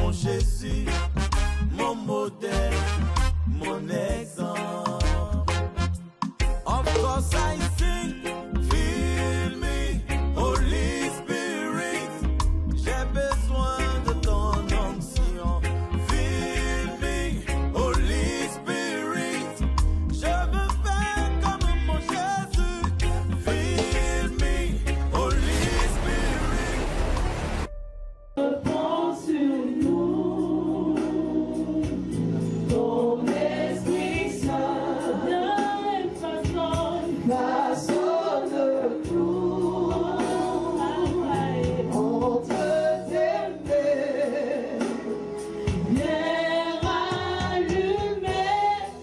mon Jésus, mon modèle, mon exemple. Of course I sing, feel me, Holy Spirit. J'ai besoin de ton onction. Feel me, Holy Spirit. Je veux faire comme mon Jésus. Feel me, Holy Spirit. Prends sur nous ton esprit saint. Façonne-nous entre tes mains. Viens rallumer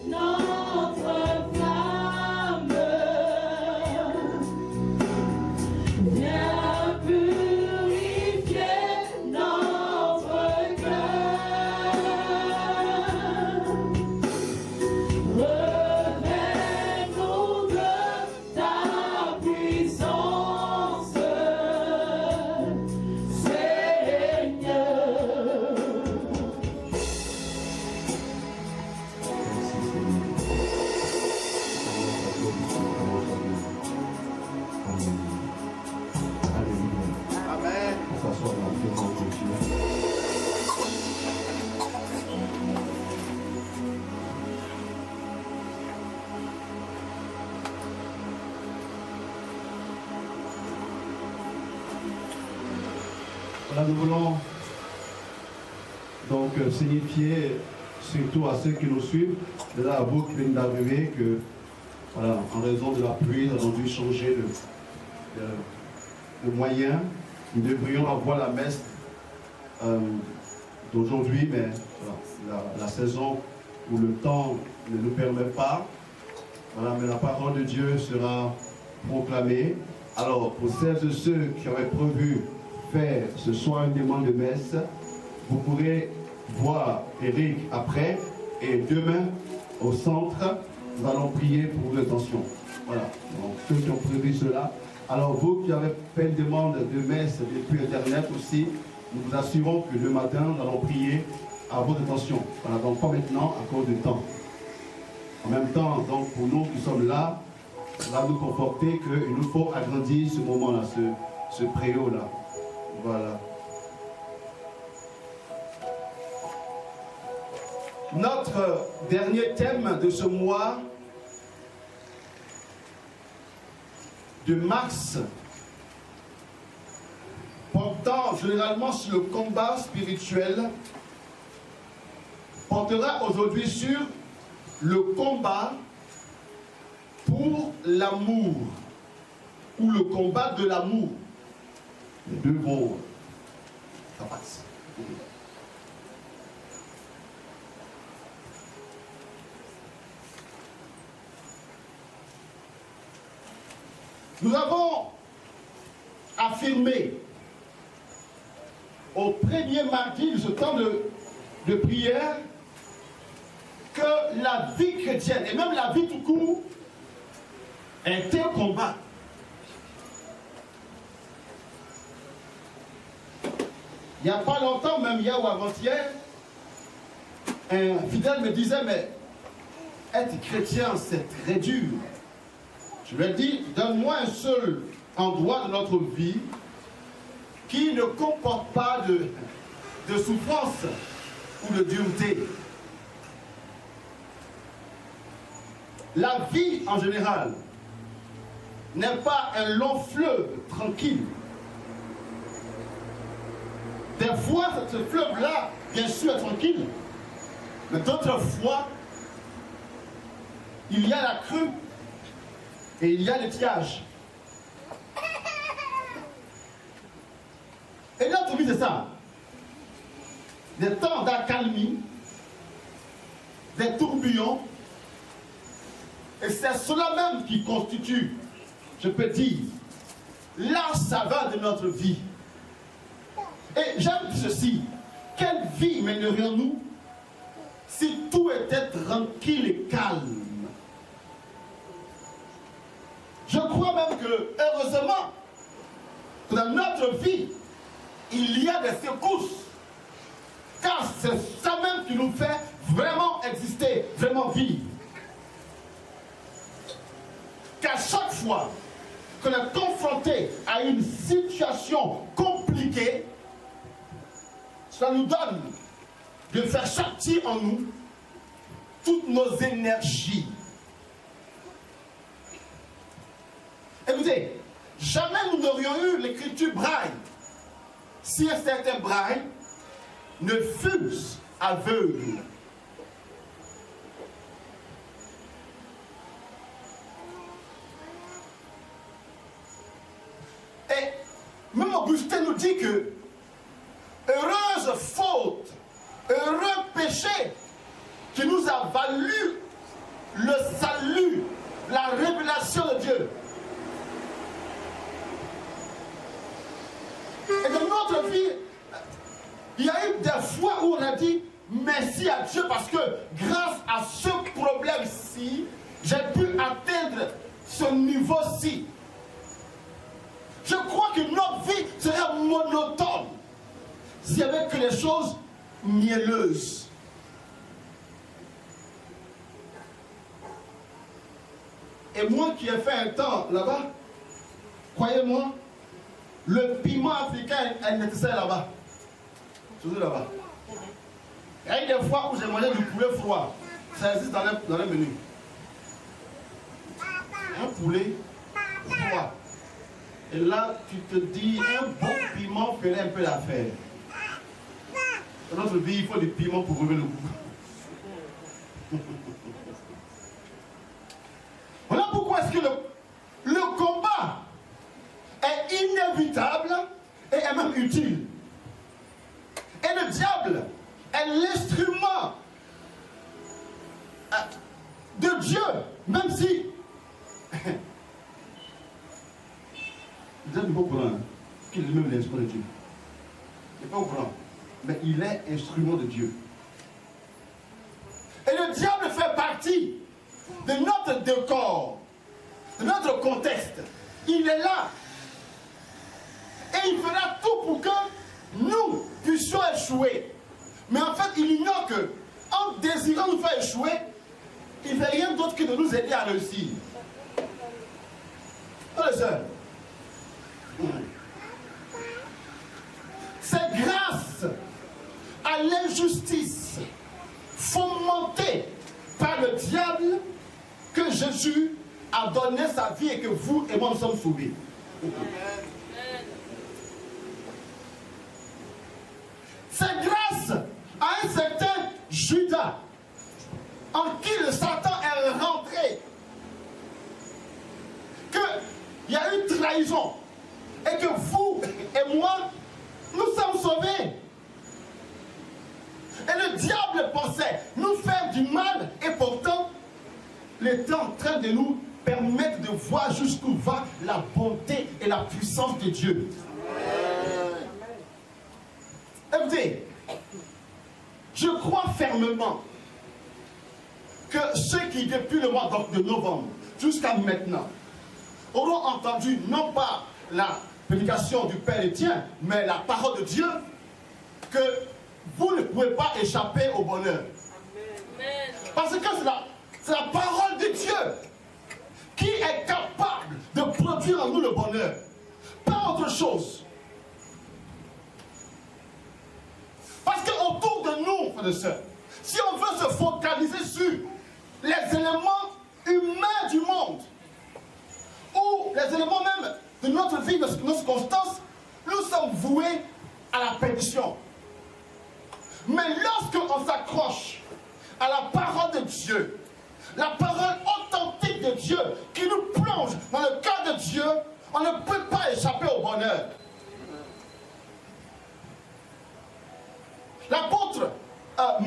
notre flamme. Viens purifier notre cœur. Revêt-nous de ta puissance, Seigneur. Amen. Voilà, nous voulons donc signifier surtout à ceux qui nous suivent, de là à vous qui venez d'arriver, que voilà, en raison de la pluie, nous avons dû changer de moyen. Nous devrions avoir la messe d'aujourd'hui, mais voilà, la saison où le temps ne nous permet pas. Voilà, mais la parole de Dieu sera proclamée. Alors, pour celles et ceux qui auraient prévu faire ce soir une demande de messe, vous pourrez voir Eric après, et demain au centre, nous allons prier pour vos intentions. Voilà, donc ceux qui ont prévu cela. Alors vous qui avez fait une demande de messe depuis Internet aussi, nous vous assurons que le matin, nous allons prier à votre intention. Voilà, donc pas maintenant à cause du temps. En même temps, donc pour nous qui sommes là, ça va nous conforter qu'il nous faut agrandir ce moment-là, ce préau-là. Voilà. Notre dernier thème de ce mois de mars, portant généralement sur le combat spirituel, portera aujourd'hui sur le combat pour l'amour, ou le combat de l'amour. Les deux vont, ça passe. Nous avons affirmé au premier mardi de ce temps de prière que la vie chrétienne, et même la vie tout court, est un combat. Il n'y a pas longtemps, même hier ou avant-hier, un fidèle me disait, mais être chrétien, c'est très dur. Je lui ai dit, donne-moi un seul endroit de notre vie qui ne comporte pas de souffrance ou de dureté. La vie en général n'est pas un long fleuve tranquille. Des fois, ce fleuve-là, bien sûr, est tranquille. Mais d'autres fois, il y a la crue et il y a l'étiage. Et notre vie, c'est ça. Des temps d'accalmie, des tourbillons. Et c'est cela même qui constitue, je peux dire, la saveur de notre vie. Et j'aime ceci. Quelle vie mènerions-nous si tout était tranquille et calme? Je crois même que, heureusement, dans notre vie, il y a des secousses. Car grâce, c'est ça même qui nous fait vraiment exister, vraiment vivre. Qu'à chaque fois qu'on est confronté à une situation compliquée, cela nous donne de faire sortir en nous toutes nos énergies. Écoutez, jamais nous n'aurions eu l'écriture braille si un certain braille ne fût aveugle. Et même Augustin nous dit que heureuse faute, heureux péché qui nous a valu le salut, la révélation de Dieu. Et dans notre vie, il y a eu des fois où on a dit merci à Dieu parce que grâce à ce problème-ci, j'ai pu atteindre ce niveau-ci. Je crois que notre vie serait monotone s'il n'y avait que les choses mielleuses. Et moi qui ai fait un temps là-bas, croyez-moi, le piment africain est nécessaire là-bas. Toujours là-bas. Il y a eu des fois où j'ai mangé du poulet froid. Ça existe dans les menus. Un poulet froid. Et là, tu te dis, un bon piment ferait un peu l'affaire. Dans notre vie, il faut des piments pour relever le goût. Voilà pourquoi est-ce que le combat est inévitable et est même utile. Et le diable est l'instrument de Dieu, même si vous êtes au courant qu'il est même l'instrument de Dieu. Il n'est pas au courant, mais il est instrument de Dieu. Et le diable fait partie de notre décor, de notre contexte. Il est là. Et il fera tout pour que nous puissions échouer. Mais en fait, il ignore que, en désirant nous faire échouer, il ne fait rien d'autre que de nous aider à réussir. Frères et sœurs, c'est grâce à l'injustice fomentée par le diable que Jésus a donné sa vie et que vous et moi nous sommes sauvés. C'est grâce à un certain Judas en qui le Satan est rentré qu'il y a eu trahison et que vous et moi nous sommes sauvés. Et le diable pensait nous faire du mal et pourtant il était en train de nous permettre de voir jusqu'où va la bonté et la puissance de Dieu. Écoutez, je crois fermement que ceux qui, depuis le mois de novembre jusqu'à maintenant, auront entendu non pas la prédication du Père Étienne, mais la parole de Dieu, que vous ne pouvez pas échapper au bonheur. Parce que c'est la parole de Dieu qui est capable de produire en nous le bonheur. Pas autre chose. Parce qu'autour de nous, frères et sœurs, si on veut se focaliser sur les éléments humains du monde, ou les éléments même de notre vie, de nos circonstances, nous sommes voués à la perdition. Mais lorsqu'on s'accroche à la parole de Dieu, la parole authentique de Dieu qui nous plonge dans le cœur de Dieu, on ne peut pas échapper au bonheur. L'apôtre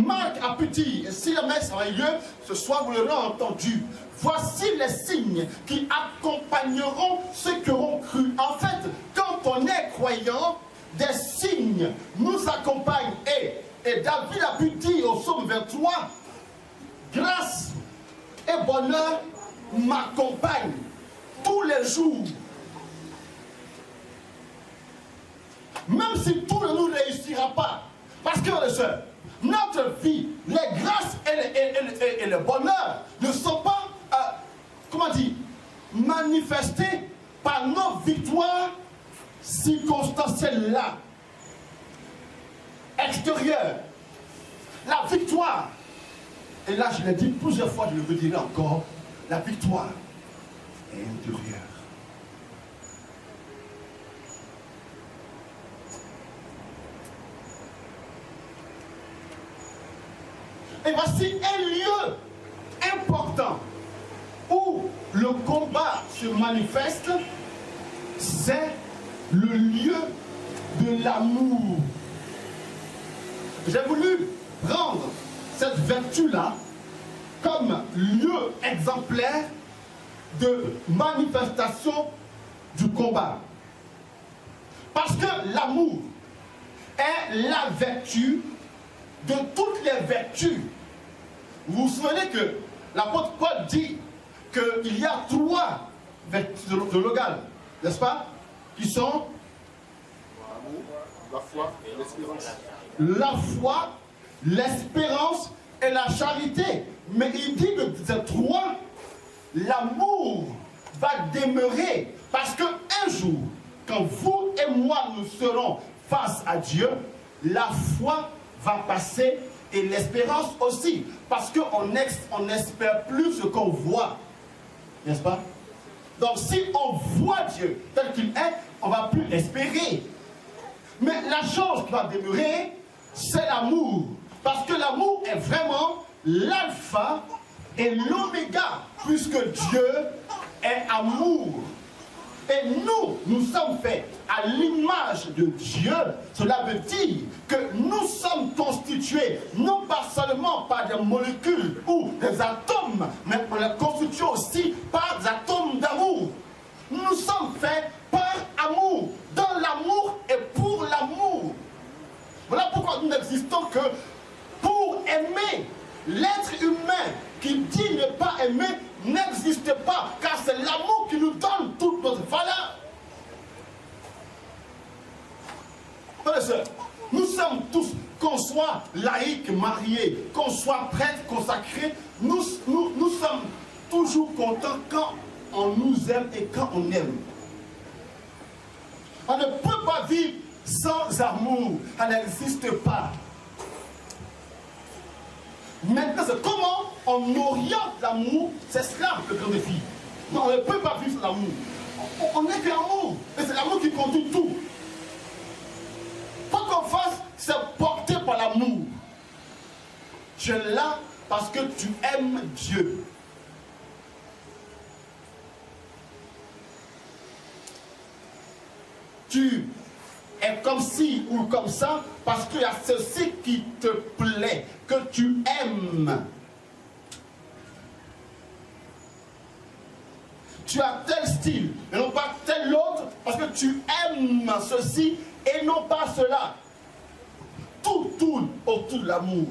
Marc a pu dire, et si la messe a eu lieu, ce soir vous l'aurez entendu, voici les signes qui accompagneront ceux qui auront cru. En fait, quand on est croyant, des signes nous accompagnent. Et David a pu dire au psaume 23, grâce et bonheur m'accompagnent tous les jours. Même si tout ne nous réussira pas. Parce que, les sœurs, notre vie, les grâces et le bonheur ne sont pas, comment dire, manifestés par nos victoires circonstancielles là, extérieures. La victoire, et là je l'ai dit plusieurs fois, je le redirai encore, la victoire est intérieure. Et voici un lieu important où le combat se manifeste, c'est le lieu de l'amour. J'ai voulu prendre cette vertu-là comme lieu exemplaire de manifestation du combat. Parce que l'amour est la vertu de toutes les vertus. Vous vous souvenez que l'apôtre Paul dit qu'il y a 3 vertus de Logal, n'est-ce pas? Qui sont La foi et l'espérance. la foi, l'espérance et la charité. Mais il dit que ces 3, l'amour va demeurer. Parce qu'un jour, quand vous et moi nous serons face à Dieu, la foi va passer et l'espérance aussi. Parce qu'on n'espère plus ce qu'on voit. N'est-ce pas? Donc si on voit Dieu tel qu'il est, on ne va plus espérer. Mais la chose qui va demeurer, c'est l'amour. Parce que l'amour est vraiment l'alpha et l'oméga, puisque Dieu est amour. Et nous sommes faits à l'image de Dieu. Cela veut dire que nous sommes constitués non pas seulement par des molécules ou des atomes, mais on est constitués aussi par des atomes d'amour. Nous sommes faits par amour, dans l'amour et pour l'amour. Voilà pourquoi nous n'existons que pour aimer. L'être humain qui dit ne pas aimer n'existe pas, car c'est l'amour qui nous donne toute notre valeur. Frères et sœurs, nous sommes tous, qu'on soit laïcs, mariés, qu'on soit prêtres, consacrés, nous sommes toujours contents quand on nous aime et quand on aime. On ne peut pas vivre sans amour, ça n'existe pas. Maintenant, c'est comment on oriente l'amour, c'est cela le grand défi. Non, on ne peut pas vivre sans l'amour. On n'est que l'amour, et c'est l'amour qui conduit tout. Quoi qu'on fasse, c'est porté par l'amour. Tu es là parce que tu aimes Dieu. Tu es comme ci ou comme ça parce qu'il y a ceci qui te plaît, que tu aimes. Tu as tel style et non pas tel autre parce que tu aimes ceci et non pas cela. Tout tourne autour de l'amour.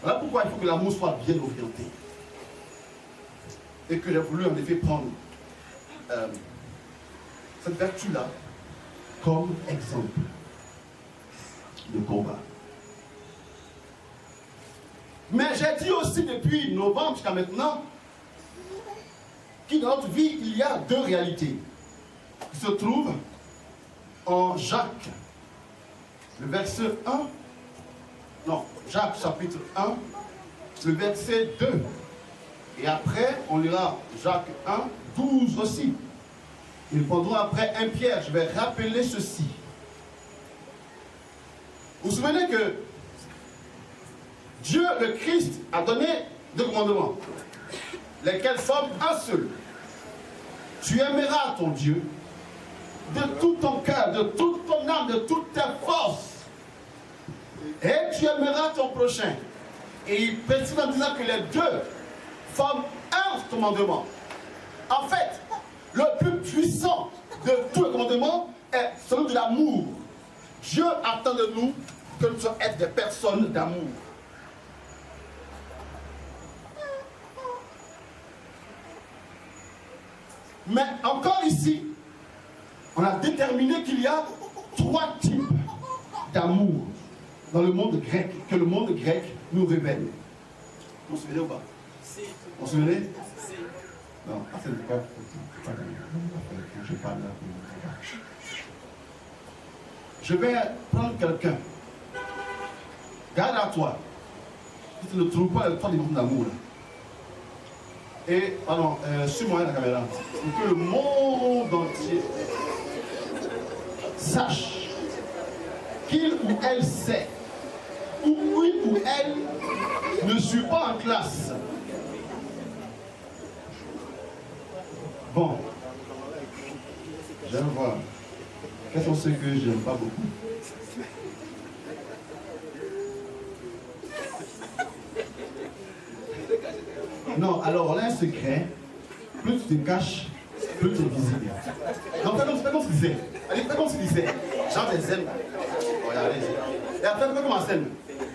Voilà pourquoi il faut que l'amour soit bien orienté. Et que j'ai voulu en effet prendre cette vertu-là comme exemple de combat. Mais j'ai dit aussi depuis novembre jusqu'à maintenant que dans notre vie, il y a 2 réalités qui se trouvent en Jacques, le verset 1, non, Jacques chapitre 1, le verset 2. Et après, on lira Jacques 1, 12 aussi. Et pendant après 1 Pierre, je vais rappeler ceci. Vous vous souvenez que Dieu, le Christ, a donné 2 commandements, lesquels forment un seul. Tu aimeras ton Dieu de tout ton cœur, de toute ton âme, de toutes tes forces. Et tu aimeras ton prochain. Et il précise en disant que les 2 forment un commandement. En fait, le plus puissant de tous les commandements est celui de l'amour. Dieu attend de nous que nous soyons des personnes d'amour. Mais encore ici, on a déterminé qu'il y a 3 types d'amour dans le monde grec, que le monde grec nous révèle. Vous vous souvenez ou pas? Vous vous souvenez? Non, c'est le cas. Je parle là. Je vais prendre quelqu'un. Garde à toi. Si tu ne trouves pas le temps d'amour. Et, pardon, suis-moi la caméra. Pour que le monde entier sache qu'il ou elle sait, ou lui ou elle ne suit pas en classe. Bon, j'aime voir. Quels sont ceux que j'aime pas beaucoup? Non, alors on a un secret. Plus tu te caches, plus tu es visible. Non, fais comme ce qu'il disait. Allez, fais comme ce qu'il disait. Genre des ailes. Regardez. Et après, fais comme en scène.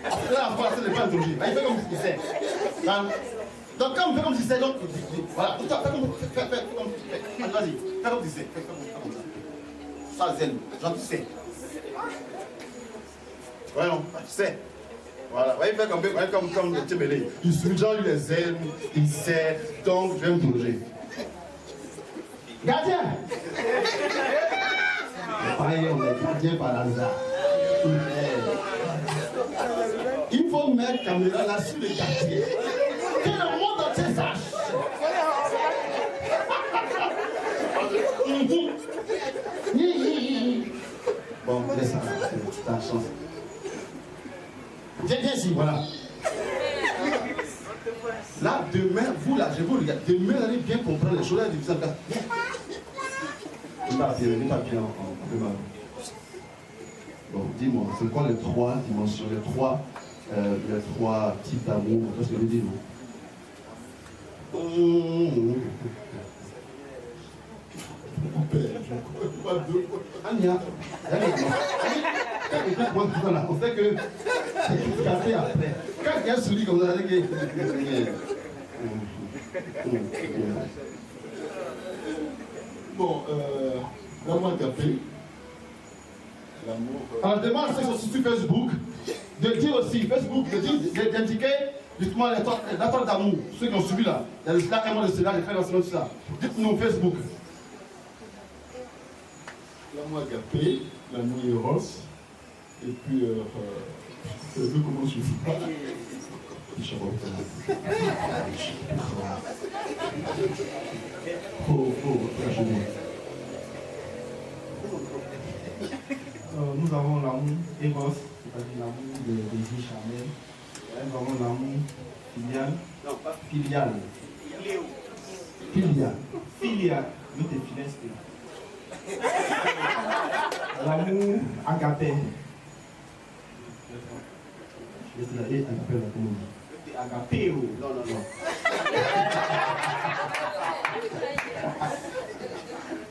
Après, là, la scène n'est pas introduite. Allez, fais comme ce qu'il disait. Donc, quand on fait comme ce qu'il disait, donc, voilà. Tout ça, fais comme. Allez, vas-y. Fais comme ce qu'il disait. Fais comme ça. Ça, zen. Genre, tu sais. Voyons, tu sais. Voilà, il fait comme le Tébélé. Il suit genre, il les aime, il sait, donc je vais me bouger. Gardien! Pareil, on est gardien par hasard. Il faut mettre la caméra là sur le quartier. Que le monde entier sache. Bon, laisse ça, c'est ta chance. Viens ici, voilà. Là, demain, vous là, je vous regarde. Demain, vous allez bien comprendre les choses. Là, vous allez pas bien en bon, dis-moi, c'est quoi les trois dimensions, les trois types d'amour? Qu'est-ce que je dis, non? Ania, on fait que c'est tout café après. Quand il y a celui comme ça, bon, l'amour agapé. Alors, demande ceux qui sont sur Facebook de dire aussi, Facebook, d'indiquer justement les affaires d'amour, ceux qui ont suivi là. Il y a le cela, aimant de cela, les frères d'enseignement de cela. Dites-nous Facebook. L'amour agapé, l'amour eros, et puis c'est un peu comment je fais. Nous avons l'amour eros, c'est-à-dire l'amour de vie charnel. Nous avons l'amour filial. Non, pas filial. Filial. Filial, nous te finestes. L'amour agapé. Agapé ou Non, non, non.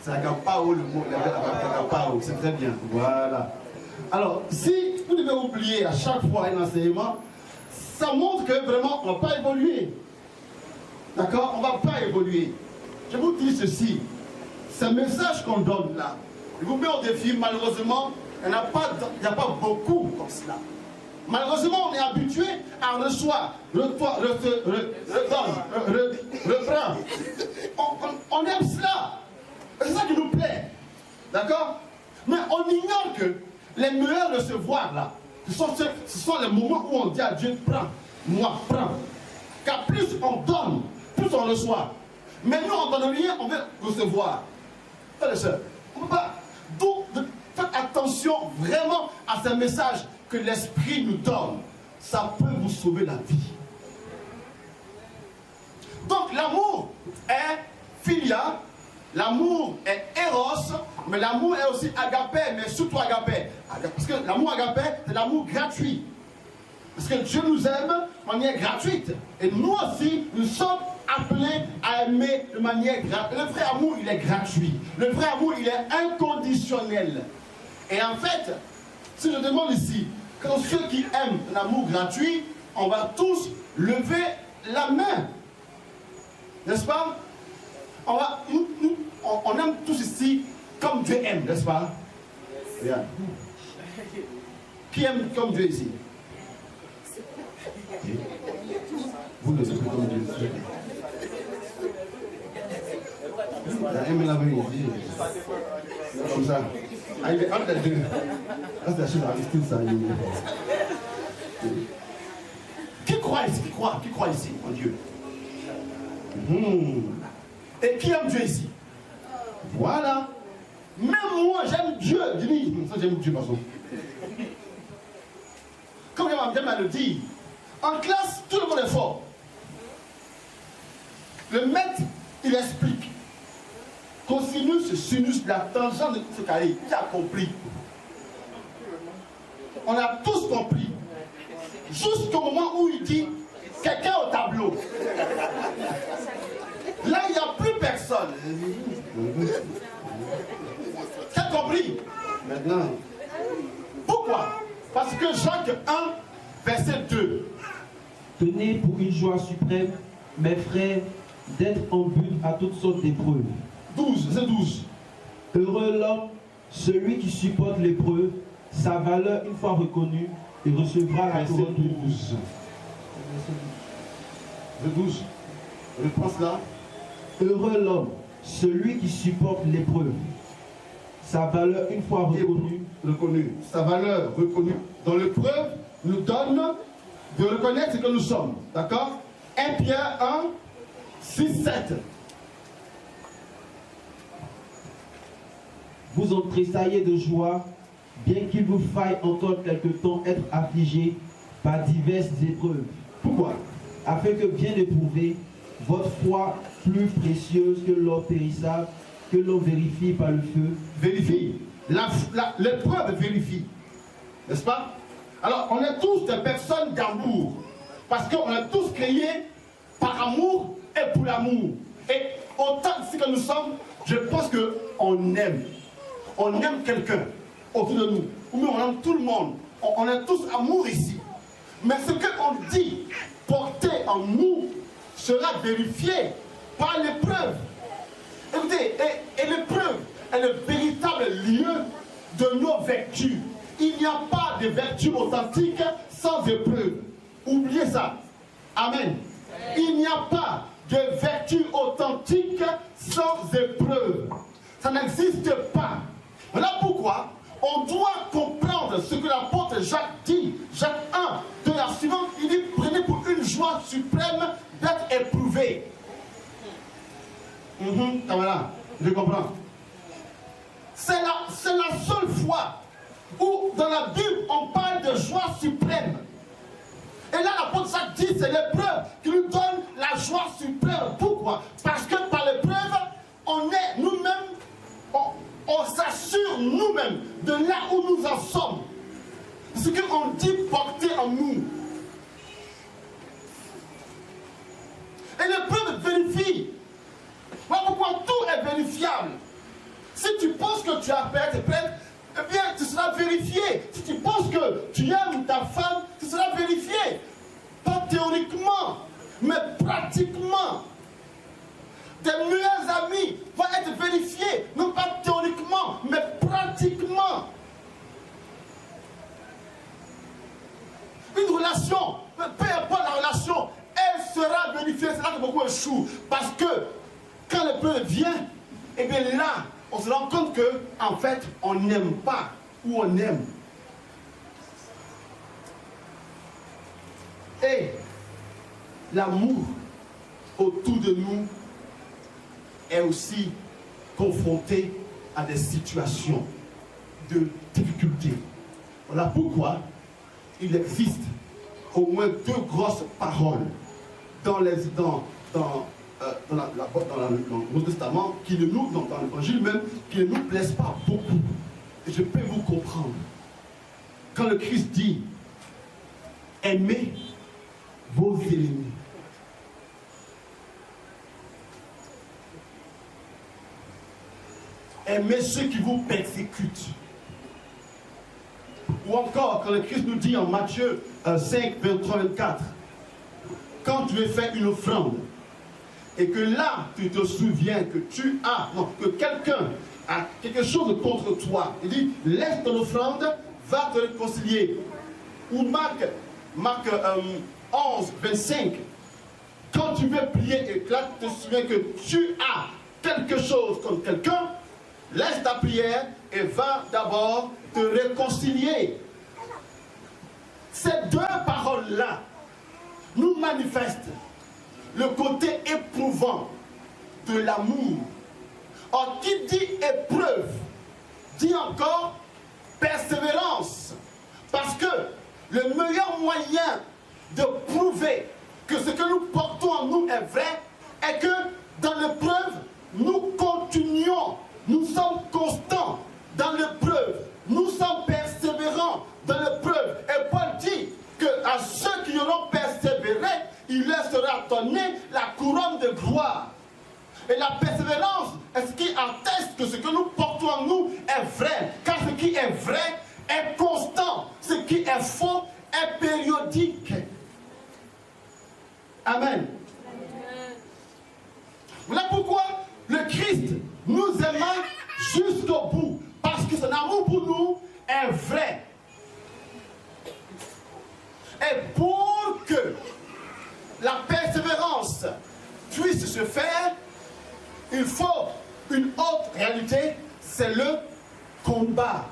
C'est agapao le mot, agapao, c'est très bien. Voilà. Alors, si vous devez oublier à chaque fois un enseignement, ça montre que vraiment on ne va pas évoluer. D'accord? On ne va pas évoluer. Je vous dis ceci. Ce message qu'on donne là, je vous mets au défi, malheureusement, il n'y a pas beaucoup comme cela. Malheureusement, on est habitué à recevoir, reprend. On aime cela. C'est ça qui nous plaît. D'accord? Mais on ignore que les meilleurs recevoirs là, ce sont les moments où on dit à Dieu, prends, moi, prends. Car plus on donne, plus on reçoit. Mais nous, on ne donne rien, on veut recevoir. Frères et sœurs, on ne peut pas. Donc, faites attention vraiment à ce message que l'Esprit nous donne. Ça peut vous sauver la vie. Donc, l'amour est filia, l'amour est éros, mais l'amour est aussi agapé, mais surtout agapé. Parce que l'amour agapé, c'est l'amour gratuit. Parce que Dieu nous aime de manière gratuite. Et nous aussi, nous sommes appelés à aimer de manière gratuite. Le vrai amour, il est gratuit. Le vrai amour, il est inconditionnel. Et en fait, si je demande ici, quand ceux qui aiment l'amour gratuit, on va tous lever la main. N'est-ce pas? On aime tous ici comme Dieu aime, n'est-ce pas? Regarde. Qui aime comme Dieu ici? Vous ne savez pas comme Dieu. Aimez la vérité. Comme ça. Ah, il est entre les deux. Là, c'est la chose Aristide, ça. Qui croit ici? Qui croit ici en Dieu? Et qui aime Dieu ici? Voilà. Même moi, j'aime Dieu. Je dis, ça j'aime Dieu, parce que. Comme j'aime à le dire, en classe, tout le monde est fort. Le maître, il explique. Cosinus, sinus, la tangente de ce carré. Qui a compris? On a tous compris. Jusqu'au moment où il dit quelqu'un au tableau. Là, il n'y a plus personne. Tu as compris? Maintenant. Pourquoi? Parce que Jacques 1, verset 2. Tenez pour une joie suprême, mes frères, d'être en but à toutes sortes d'épreuves. 12, c'est 12. Heureux l'homme, celui qui supporte l'épreuve, sa valeur une fois reconnue, et recevra la Verset couronne de 12. Le 12. Reprends cela. Heureux l'homme, celui qui supporte l'épreuve, sa valeur une fois reconnue. Sa valeur reconnue dans l'épreuve nous donne de reconnaître ce que nous sommes. D'accord? 1 Pierre 1, 6, 7. Vous en tressaillez de joie, bien qu'il vous faille encore quelque temps être affligé par diverses épreuves. Pourquoi? Afin que bien éprouvé, votre foi plus précieuse que l'or périssable, que l'on vérifie par le feu. Vérifie. L'épreuve vérifie. N'est-ce pas? Alors, on est tous des personnes d'amour. Parce qu'on est tous créés par amour et pour l'amour. Et autant que nous sommes, je pense qu'on aime. On aime quelqu'un autour de nous. Ou bien on aime tout le monde. On est tous amour ici. Mais ce qu'on dit porté en nous sera vérifié par l'épreuve. Écoutez, et l'épreuve est le véritable lieu de nos vertus. Il n'y a pas de vertu authentique sans épreuve. Oubliez ça. Amen. Il n'y a pas de vertu authentique sans épreuve. Ça n'existe pas. Voilà pourquoi on doit comprendre ce que l'apôtre Jacques dit. Jacques 1, de la suivante, il dit, prenez pour une joie suprême d'être éprouvé. Voilà, je comprends. C'est la seule fois où dans la Bible on parle de joie suprême. Et là l'apôtre Jacques dit c'est l'épreuve qui nous donne la joie suprême. Pourquoi? Parce que par l'épreuve, on est nous-mêmes, on s'assure nous-mêmes de là où nous en sommes. Ce qu'on dit porter en nous. Et l'épreuve vérifie. Voilà pourquoi tout est vérifiable. Si tu penses que tu as perdu, eh bien, tu seras vérifié. Si tu penses que tu aimes ta femme, tu seras vérifié. Pas théoriquement, mais pratiquement. Tes meilleurs amis vont être vérifiés, non pas théoriquement, mais pratiquement. Une relation, peu importe la relation, elle sera vérifiée. C'est là que beaucoup échouent. Parce que quand l'épreuve vient, et bien là, on se rend compte que, en fait, on n'aime pas ou on aime. Et l'amour autour de nous est aussi confronté à des situations de difficulté. Voilà pourquoi il existe au moins deux grosses paroles dans le Nouveau Testament qui ne nous, dans l'Évangile même, qui ne nous plaisent pas beaucoup. Et je peux vous comprendre. Quand le Christ dit aimez vos ennemis. Aimez ceux qui vous persécutent. Ou encore, quand le Christ nous dit en Matthieu 5, 23, 24, quand tu veux faire une offrande, et que là, tu te souviens que que quelqu'un a quelque chose contre toi, il dit, laisse ton offrande, va te réconcilier. Ou Marc 11, 25. Quand tu veux prier et que là tu te souviens que tu as quelque chose contre quelqu'un, laisse ta prière et va d'abord te réconcilier. Ces deux paroles-là nous manifestent le côté éprouvant de l'amour. Or, qui dit épreuve, dit encore persévérance. Parce que le meilleur moyen de prouver que ce que nous portons en nous est vrai est que dans l'épreuve, nous continuons, nous sommes constants dans l'épreuve, nous sommes persévérants dans l'épreuve. Et Paul dit qu'à ceux qui auront persévéré, il leur sera donné la couronne de gloire. Et la persévérance est ce qui atteste que ce que nous portons en nous est vrai. Car ce qui est vrai est constant. Ce qui est faux est périodique. Amen. Voilà pourquoi le Christ nous aima jusqu'au bout. Parce que son amour pour nous est vrai. Et pour que la persévérance puisse se faire, il faut une autre réalité, c'est le combat.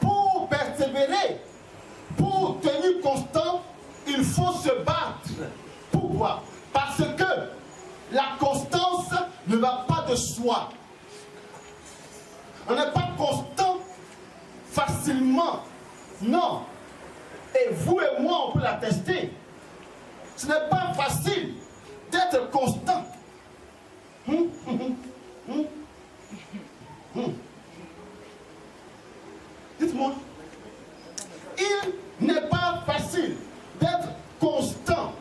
Pour persévérer, pour tenir constant, il faut se battre. Pourquoi? Parce que la constance ne va pas de soi. On n'est pas constant facilement. Non. Et vous et moi, on peut l'attester. Ce n'est pas facile d'être constant. Dites-moi. Il n'est pas facile d'être constant.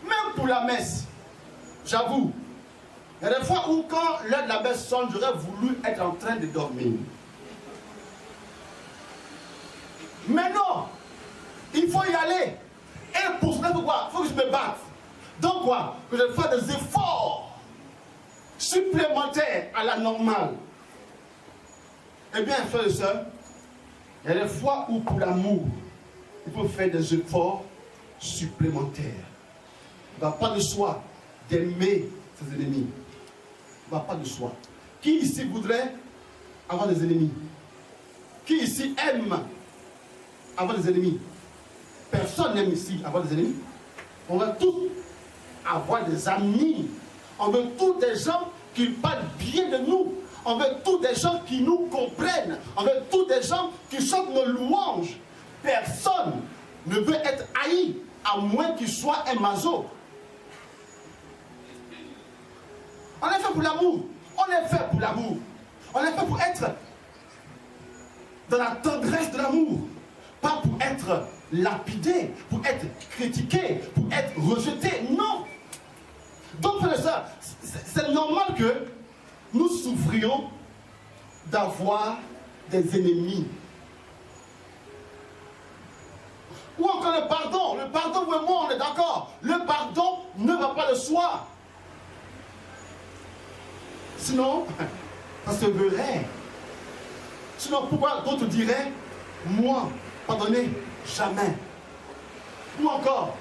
Même pour la messe, j'avoue, il y a des fois où quand l'heure de la messe sonne, j'aurais voulu être en train de dormir. Mais non, il faut y aller. Et pour cela, pourquoi? Il faut que je me batte. Donc quoi? Que je fasse des efforts supplémentaires à la normale. Eh bien, frères et sœurs, il y a des fois où pour l'amour, il faut faire des efforts supplémentaires. Il ne va pas de soi d'aimer ses ennemis. Il ne va pas de soi. Qui ici voudrait avoir des ennemis? Qui ici aime avoir des ennemis? Personne n'aime ici avoir des ennemis. On veut tous avoir des amis. On veut tous des gens qui parlent bien de nous. On veut tous des gens qui nous comprennent. On veut tous des gens qui chantent nos louanges. Personne ne veut être haï, à moins qu'il soit un maso. On est fait pour l'amour. On est fait pour l'amour. On est fait pour être dans la tendresse de l'amour. Pas pour être lapidé, pour être critiqué, pour être rejeté. Non. Donc, frère et sœur, c'est normal que nous souffrions d'avoir des ennemis. Ou encore le pardon. Le pardon, vous et moi, on est d'accord. Le pardon ne va pas de soi. Sinon, ça se verrait. Sinon, pourquoi d'autres diraient, moi, pardonner, jamais. Ou encore,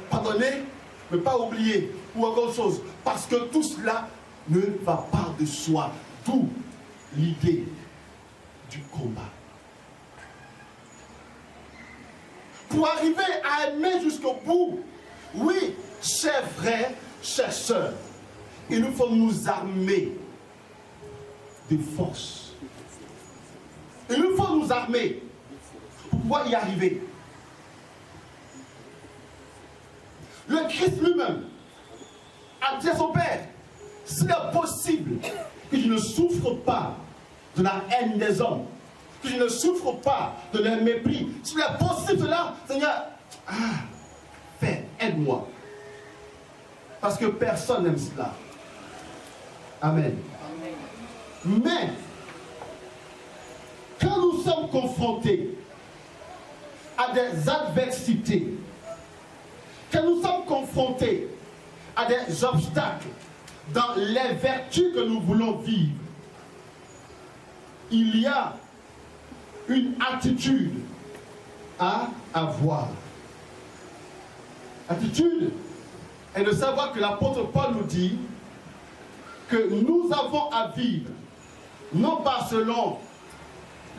pardonner, mais pas oublier. Ou encore autre chose. Parce que tout cela ne va pas de soi. D'où l'idée du combat. Pour arriver à aimer jusqu'au bout, oui, chers frères, chères sœurs, il nous faut nous armer de force. Il nous faut nous armer pour pouvoir y arriver. Le Christ lui-même a dit à son Père, s'il est possible que je ne souffre pas de la haine des hommes, que je ne souffre pas de leur mépris, s'il est possible cela, Seigneur, fais, aide-moi. Parce que personne n'aime cela. Amen. Mais, quand nous sommes confrontés à des adversités, quand nous sommes confrontés à des obstacles dans les vertus que nous voulons vivre, il y a une attitude à avoir. Attitude est de savoir que l'apôtre Paul nous dit que nous avons à vivre, non pas selon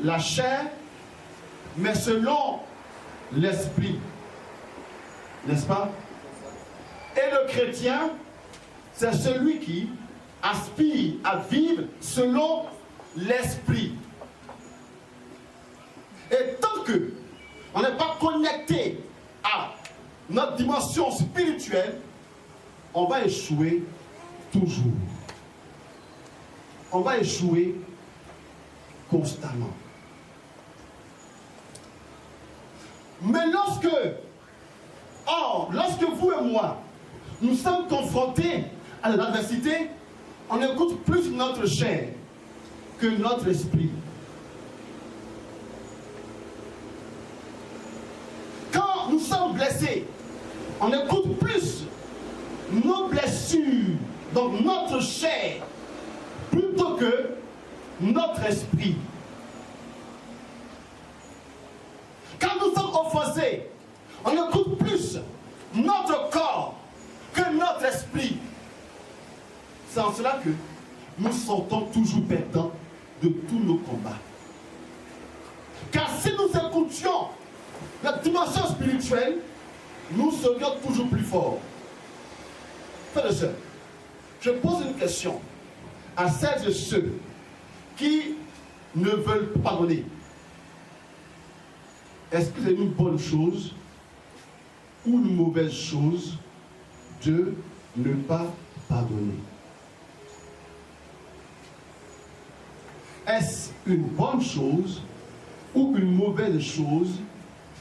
la chair, mais selon l'esprit. N'est-ce pas? Et le chrétien, c'est celui qui aspire à vivre selon l'esprit. Et tant que on n'est pas connecté à notre dimension spirituelle, on va échouer toujours. On va échouer constamment. Mais lorsque vous et moi, nous sommes confrontés à l'adversité, on écoute plus notre chair que notre esprit. Quand nous sommes blessés, on écoute plus nos blessures, donc notre chair, plutôt que notre esprit. Quand nous sommes offensés, on écoute plus notre corps que notre esprit. C'est en cela que nous sortons toujours perdants de tous nos combats. Car si nous écoutions la dimension spirituelle, nous serions toujours plus forts. Frères et sœurs, je pose une question à celles et ceux qui ne veulent pas pardonner. Est-ce que c'est une bonne chose ou une mauvaise chose de ne pas pardonner? Est-ce une bonne chose ou une mauvaise chose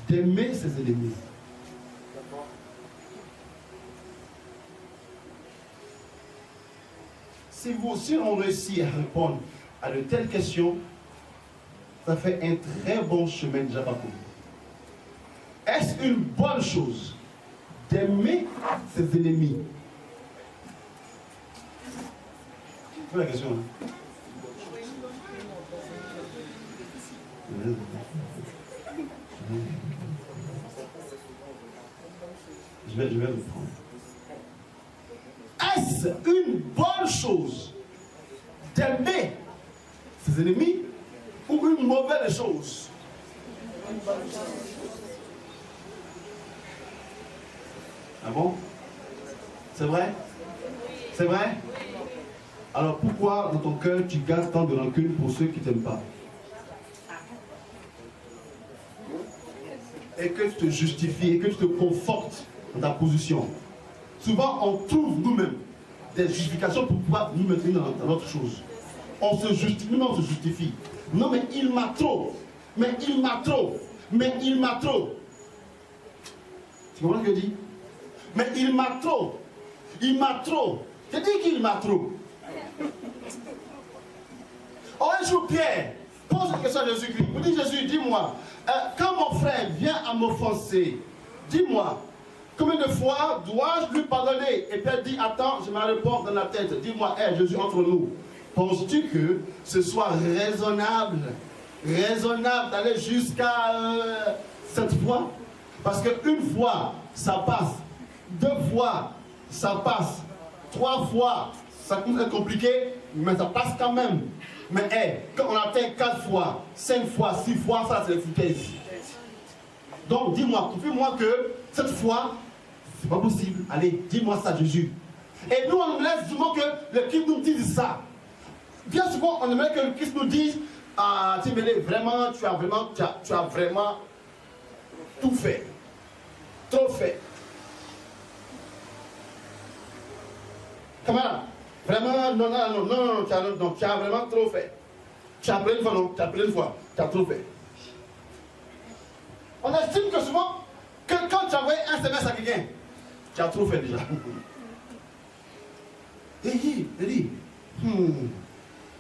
d'aimer ses ennemis? Si vous aussi on réussit à répondre à de telles questions, ça fait un très bon chemin déjà parcouru. Est-ce une bonne chose d'aimer ses ennemis? C'est la question. Hein? Je vais le prendre. Est-ce une bonne chose d'aimer ses ennemis ou une mauvaise chose? Ah bon? C'est vrai? C'est vrai? Alors pourquoi dans ton cœur tu gardes tant de rancune pour ceux qui ne t'aiment pas? Et que tu te justifies et que tu te confortes dans ta position. Souvent, on trouve nous-mêmes des justifications pour pouvoir nous maintenir dans notre chose. On se justifie, nous-mêmes on se justifie. Non, mais il m'a trop. Mais il m'a trop. Mais il m'a trop. Tu comprends ce que je dis? Mais il m'a trop. Il m'a trop. Je dis qu'il m'a trop. Oh, un jour, Pierre pose une question à Jésus-Christ. Il dit, Jésus, dis-moi, quand mon frère vient à m'offenser, dis-moi, combien de fois dois-je lui pardonner? Et Pierre dit, attends, je me réponds dans la tête. Dis-moi, Jésus, entre nous, penses-tu que ce soit raisonnable d'aller jusqu'à 7 fois? Parce qu'une fois, ça passe. 2 fois, ça passe. 3 fois, ça commence à être compliqué, mais ça passe quand même. Mais quand on atteint 4 fois, 5 fois, 6 fois, ça c'est efficace. Donc dis-moi, confirme-moi que cette fois, c'est pas possible. Allez, dis-moi ça, Jésus. Et nous, on laisse souvent que le Christ nous dise ça. Bien souvent, on aimerait que le Christ nous dise, ah, tu as vraiment tout fait. Trop fait. Camarade, vraiment, non, tu as vraiment trop fait. Tu as appelé une fois, non, tu as appelé une fois, tu as trop fait. On estime que souvent, que quand tu as envoyé un SMS à quelqu'un, tu as trop fait déjà. Il dit,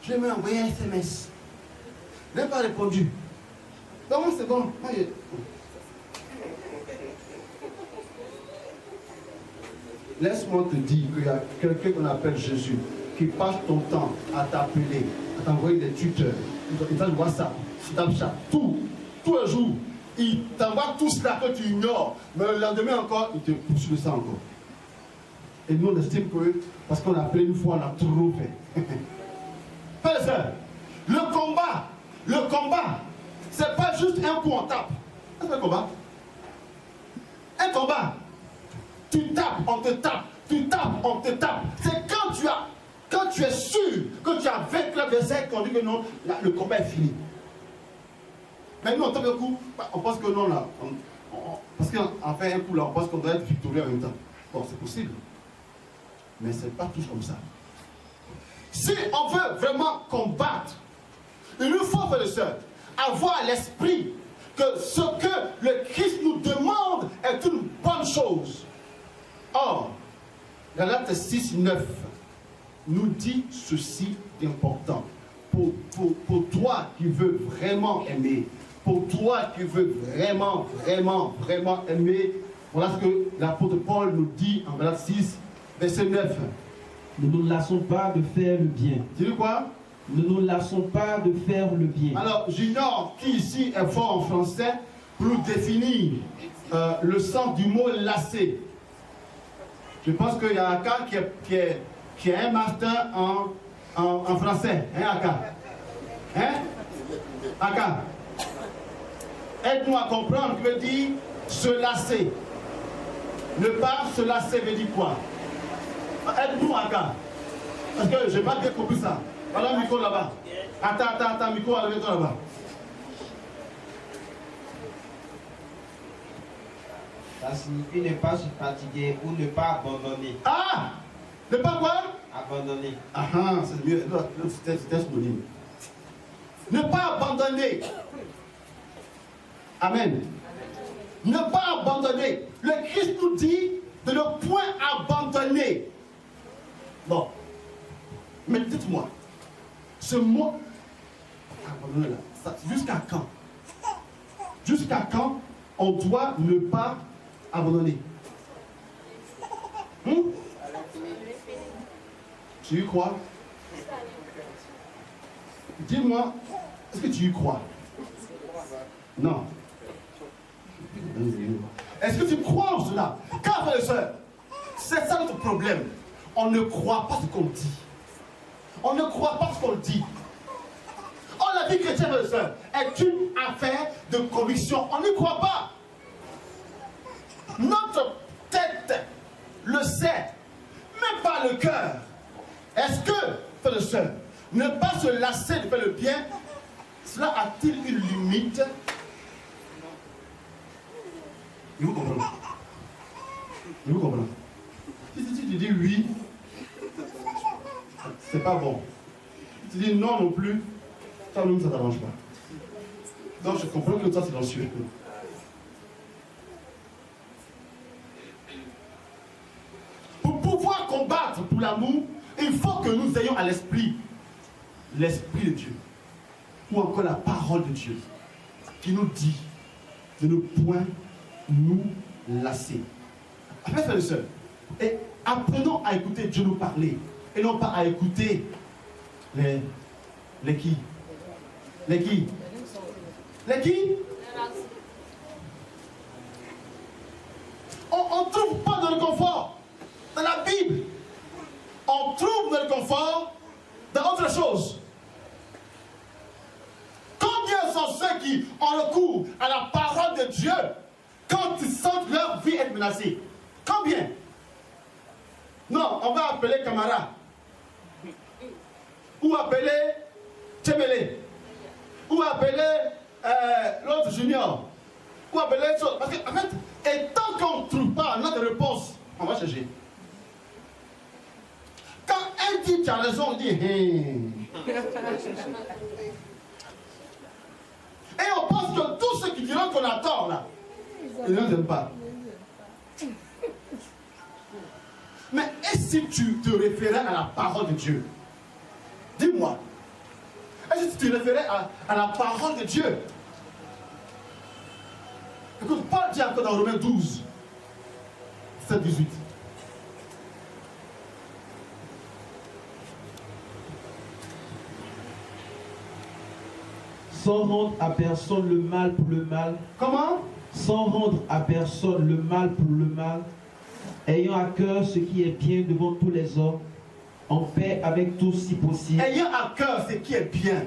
je lui ai envoyé un SMS. Il n'a pas répondu. Donc c'est bon. Laisse-moi te dire qu'il y a quelqu'un qu'on appelle Jésus qui passe ton temps à t'appeler, à t'envoyer des tuteurs, il t'envoie WhatsApp, Snapchat, tout le jour, il t'envoie tout cela que tu ignores, mais le lendemain encore, il te poursuit ça encore. Et nous, on estime que parce qu'on a appelé une fois, on a trop fait. Frères et sœurs, le combat, c'est pas juste un coup on tape. C'est un combat. Un combat. Tu tapes, on te tape. Tu tapes, on te tape. C'est quand tu es sûr que tu as vaincu l'adversaire qu'on dit que non, là, le combat est fini. Mais nous, en tant que coup, on pense que non, là. Parce qu'en fait, un coup, là, on pense qu'on doit être victorieux en même temps. Bon, c'est possible. Mais c'est pas tous comme ça. Si on veut vraiment combattre, il nous faut, frères et sœurs, avoir à l'esprit que ce que le Christ nous demande est une bonne chose. Or, Galates 6, 9 nous dit ceci d'important. Pour toi qui veux vraiment aimer, pour toi qui veux vraiment aimer, voilà ce que l'apôtre Paul nous dit en Galates 6, verset 9. Ne nous lassons pas de faire le bien. Tu dis quoi? Ne nous lassons pas de faire le bien. Alors, j'ignore qui ici est fort en français pour nous définir le sens du mot lasser. Je pense qu'il y a un cas qui est un master en français. Hein, Aka? Hein? Aka? Aide-nous à comprendre ce que veut dire se lasser. Ne pas se lasser veut dire quoi? Aide-nous, Aka. Parce que je n'ai pas bien compris ça. Voilà le micro là-bas. Attends, micro, lève-toi là-bas. Ça signifie ne pas se fatiguer ou ne pas abandonner. Ah! Ne pas quoi? Abandonner. Ah, c'est mieux. C'était synonyme. Ne pas abandonner. Amen. Ne pas abandonner. Le Christ nous dit de ne point abandonner. Bon. Mais dites-moi, ce mot abandonner là, jusqu'à quand? Jusqu'à quand on doit ne pas abandonner? Tu y crois? Dis-moi, est-ce que tu y crois? Non. Est-ce que tu crois en cela? Car, frères et sœurs, c'est ça notre problème. On ne croit pas ce qu'on dit. On ne croit pas ce qu'on dit. Oh, la vie chrétienne, frères et sœurs, est une affaire de conviction. On n'y croit pas. Notre tête le sait, mais pas le cœur. Est-ce que, frères et sœurs, ne pas se lasser de faire le bien, cela a-t-il une limite? Vous comprenez? Vous comprenez? Si tu dis oui, c'est pas bon. Si tu dis non plus, ça ne t'arrange pas. Donc je comprends que toi c'est silencieux. Pour pouvoir combattre pour l'amour, il faut que nous ayons à l'esprit de Dieu, ou encore la parole de Dieu, qui nous dit de ne point nous lasser. Après, frères et sœurs, et apprenons à écouter Dieu nous parler, et non pas à écouter les qui? Les qui? Les qui? On ne trouve pas de réconfort dans la Bible. On trouve de réconfort dans autre chose. Combien sont ceux qui ont recours à la parole de Dieu quand ils sentent leur vie être menacée? Combien? Non, on va appeler Camara. Ou appeler Tchemele. Ou appeler l'autre junior. Ou appeler chose. Parce qu'en fait, et tant qu'on ne trouve pas notre réponse, on va chercher. Quand un dit tu as raison, on dit hey. Et on pense que tous ceux qui diront qu'on a tort là, ils ne nous aiment pas. Mais et si tu te référais à la parole de Dieu? Dis-moi. Est-ce que tu te référais à la parole de Dieu? Écoute, Paul dit encore dans Romains 12, 7, 18. sans rendre à personne le mal pour le mal. Comment? Sans rendre à personne le mal pour le mal, ayant à cœur ce qui est bien devant tous les hommes, en paix avec tous si possible. Ayant à cœur ce qui est bien.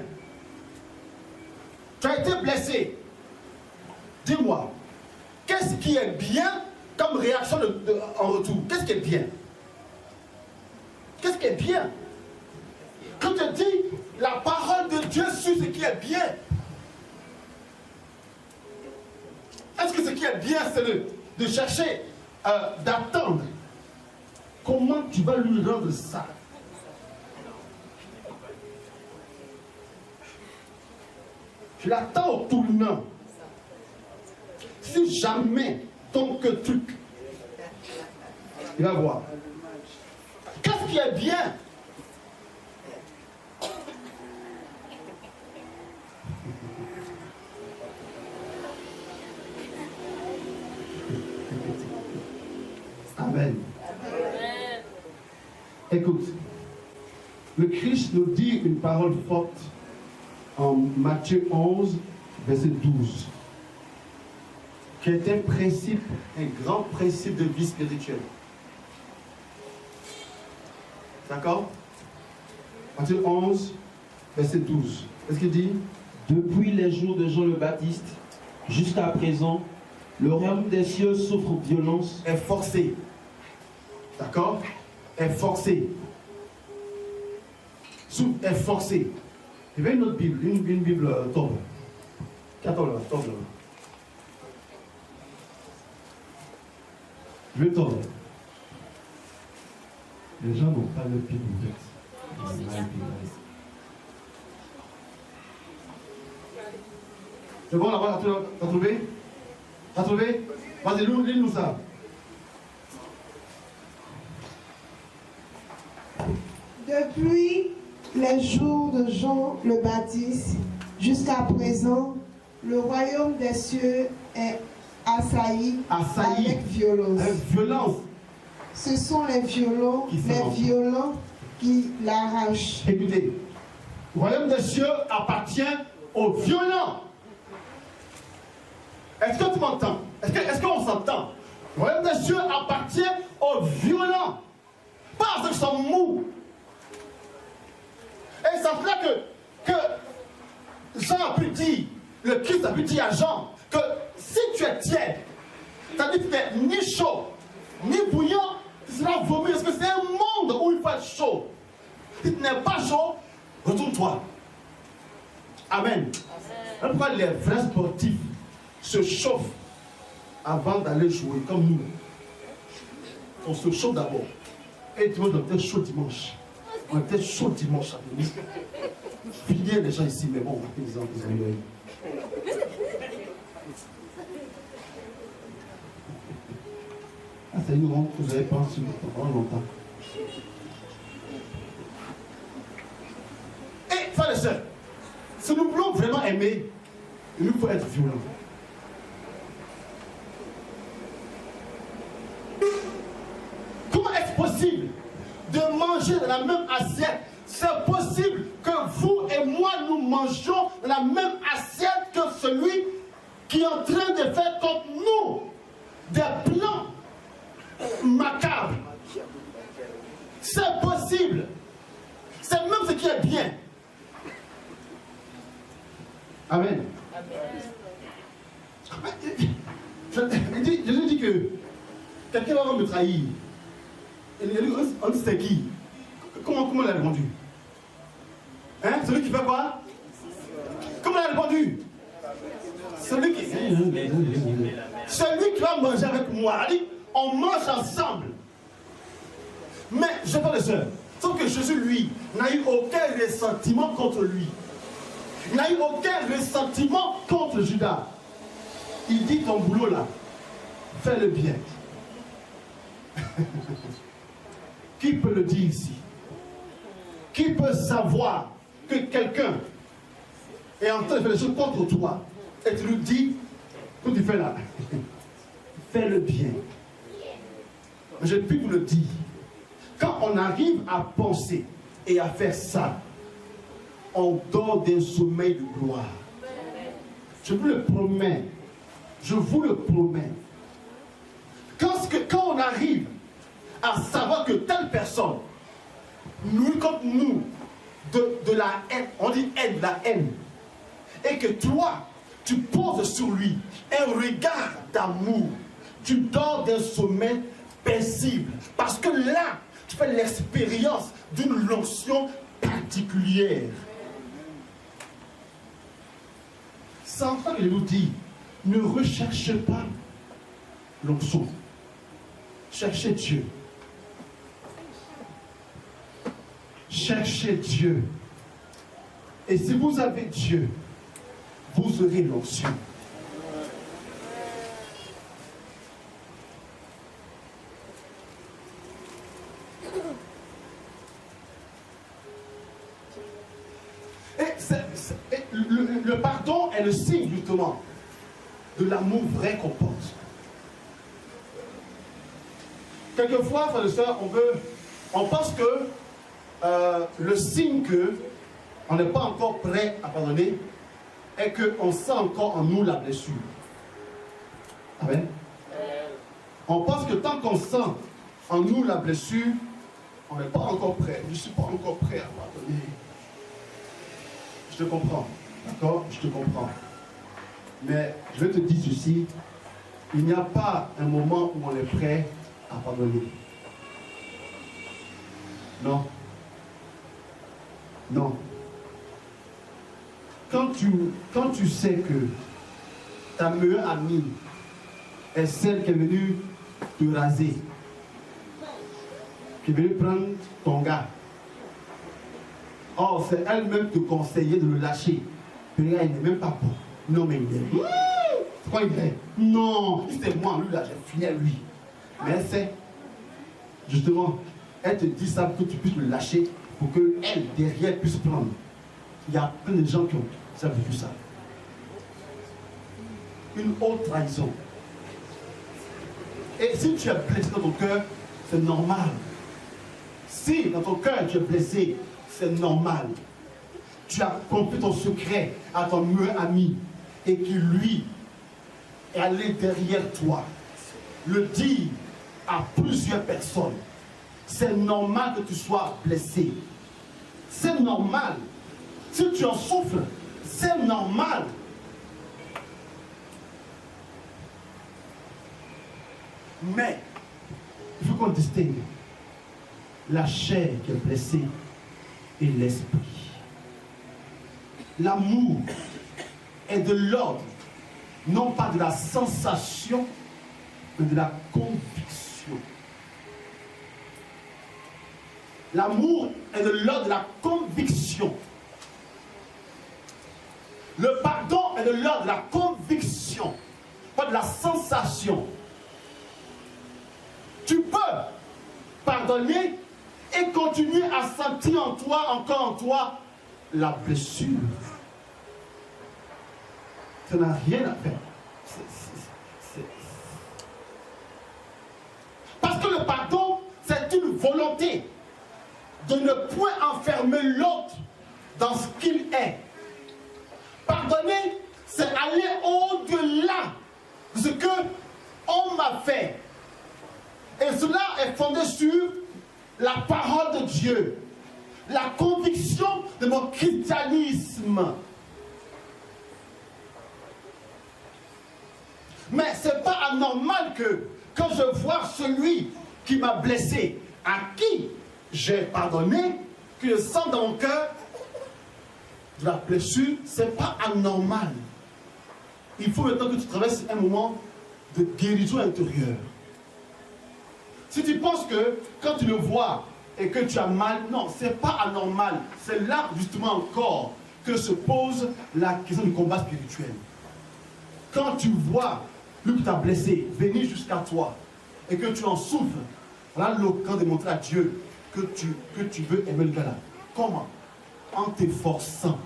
Tu as été blessé. Dis-moi, qu'est-ce qui est bien comme réaction en retour? Qu'est-ce qui est bien? Qu'est-ce qui est bien? Quand je dis la parole de Dieu sur ce qui est bien, est-ce que ce qui est bien, c'est de chercher, d'attendre? Comment tu vas lui rendre ça? Je l'attends au tournant. Si jamais ton truc, il va voir. Qu'est-ce qui est bien? Amen. Écoute, le Christ nous dit une parole forte en Matthieu 11, verset 12, qui est un principe, un grand principe de vie spirituelle. D'accord? Matthieu 11, verset 12. Qu'est-ce qu'il dit? Depuis les jours de Jean le Baptiste jusqu'à présent, le royaume des cieux souffre violence. Est forcé. D'accord? Est forcé. Est forcé. Il y avait une autre Bible, une Bible tombe. 14 là, tombe là. Je vais tendre. Les gens n'ont pas le Bible ouverte. C'est bon là-bas, t'as trouvé? T'as trouvé? Vas-y, lis-nous ça. Depuis les jours de Jean le Baptiste jusqu'à présent, le royaume des cieux est assailli avec violence. Avec violence. Ce sont les violents qui l'arrachent. Écoutez, le royaume des cieux appartient aux violents. Est-ce que tu m'entends? Est-ce qu'on s'entend? Le royaume des cieux appartient aux violents. Pas à ceux qui sont mous. Et c'est là que Jean a pu dire, le Christ a pu dire à Jean, que si tu es tiède, c'est-à-dire que tu n'es ni chaud, ni bouillant, tu seras vomi. Parce que c'est un monde où il faut être chaud. Si tu n'es pas chaud, retourne-toi. Amen. C'est pourquoi les vrais sportifs se chauffent avant d'aller jouer, comme nous. On se chauffe d'abord. Et tu vois, on était chaud dimanche. On était chaud dimanche à venir. Filier les gens ici, mais bon, ils ont eu. Ah, c'est une honte que vous avez pensé pendant longtemps. Et, frères et sœurs, si nous voulons vraiment aimer, il nous faut être violents. Comment est-ce possible de manger dans la même assiette? C'est possible que vous et moi nous mangions dans la même assiette que celui qui est en train de faire contre nous des plans macabres. C'est possible. C'est même ce qui est bien. Amen. Jésus dit que quelqu'un va me trahir. On dit c'était qui? Comment il a répondu? Hein? Celui qui fait quoi? Comment il a répondu? Celui qui va manger avec moi. On mange ensemble. Mais, je parle de ça. Sauf que Jésus, lui, n'a eu aucun ressentiment contre lui. Il n'a eu aucun ressentiment contre Judas. Il dit ton boulot là, fais le bien. Qui peut le dire ici? Qui peut savoir que quelqu'un est en train de faire des choses contre toi et tu lui dis, que tu fais là, fais le bien. Je puis vous le dire, quand on arrive à penser et à faire ça, on dort d'un sommeil de gloire. je vous le promets, quand on arrive à savoir que telle personne, nous comme nous, de la haine, on dit haine, la haine, et que toi, tu poses sur lui un regard d'amour, tu dors d'un sommeil paisible, parce que là, tu fais l'expérience d'une onction particulière. C'est en ça que je vous dis, ne recherchez pas l'onction. Cherchez Dieu. Cherchez Dieu. Et si vous avez Dieu, vous aurez l'onction. Le pardon est le signe justement de l'amour vrai qu'on porte. Quelquefois, frères et sœurs, on pense que le signe qu'on n'est pas encore prêt à pardonner est qu'on sent encore en nous la blessure. Amen. On pense que tant qu'on sent en nous la blessure, on n'est pas encore prêt. Je ne suis pas encore prêt à pardonner. Je te comprends. D'accord? Je te comprends. Mais je vais te dire ceci. Il n'y a pas un moment où on est prêt à pardonner. Non. Non. Quand tu sais que ta meilleure amie est celle qui est venue te raser, qui est venue prendre ton gars, or c'est elle-même qui te conseillait de le lâcher. Puis là, il n'est même pas bon. Non, mais il est. Pourquoi il est? Non, c'est moi, lui là, j'ai fini à lui. Mais elle sait, justement, elle te dit ça pour que tu puisses le lâcher, pour qu'elle, derrière, puisse prendre. Il y a plein de gens qui ont vécu ça. Une autre trahison. Et si tu es blessé dans ton cœur, c'est normal. Si dans ton cœur tu es blessé, c'est normal. Tu as confié ton secret à ton meilleur ami et qui lui est allé derrière toi le dire à plusieurs personnes. C'est normal que tu sois blessé. C'est normal. Si tu en souffres, c'est normal. Mais il faut qu'on distingue la chair qui est blessée et l'esprit. L'amour est de l'ordre, non pas de la sensation, mais de la conviction. L'amour est de l'ordre de la conviction. Le pardon est de l'ordre de la conviction, pas de la sensation. Tu peux pardonner et continuer à sentir en toi, encore en toi, la blessure. Ça n'a rien à faire. Parce que le pardon, c'est une volonté de ne point enfermer l'autre dans ce qu'il est. Pardonner, c'est aller au-delà de ce qu'on m'a fait. Et cela est fondé sur la parole de Dieu, la conviction de mon christianisme. Mais ce n'est pas anormal que quand je vois celui qui m'a blessé, à qui j'ai pardonné, que je sens dans mon cœur de la blessure, ce n'est pas anormal. Il faut maintenant que tu traverses un moment de guérison intérieure. Si tu penses que quand tu le vois et que tu as mal, non, ce n'est pas anormal. C'est là justement encore que se pose la question du combat spirituel. Quand tu vois lui qui t'a blessé venir jusqu'à toi et que tu en souffres, voilà l'occasion de montrer à Dieu que tu veux aimer le gars là. Comment? En t'efforçant.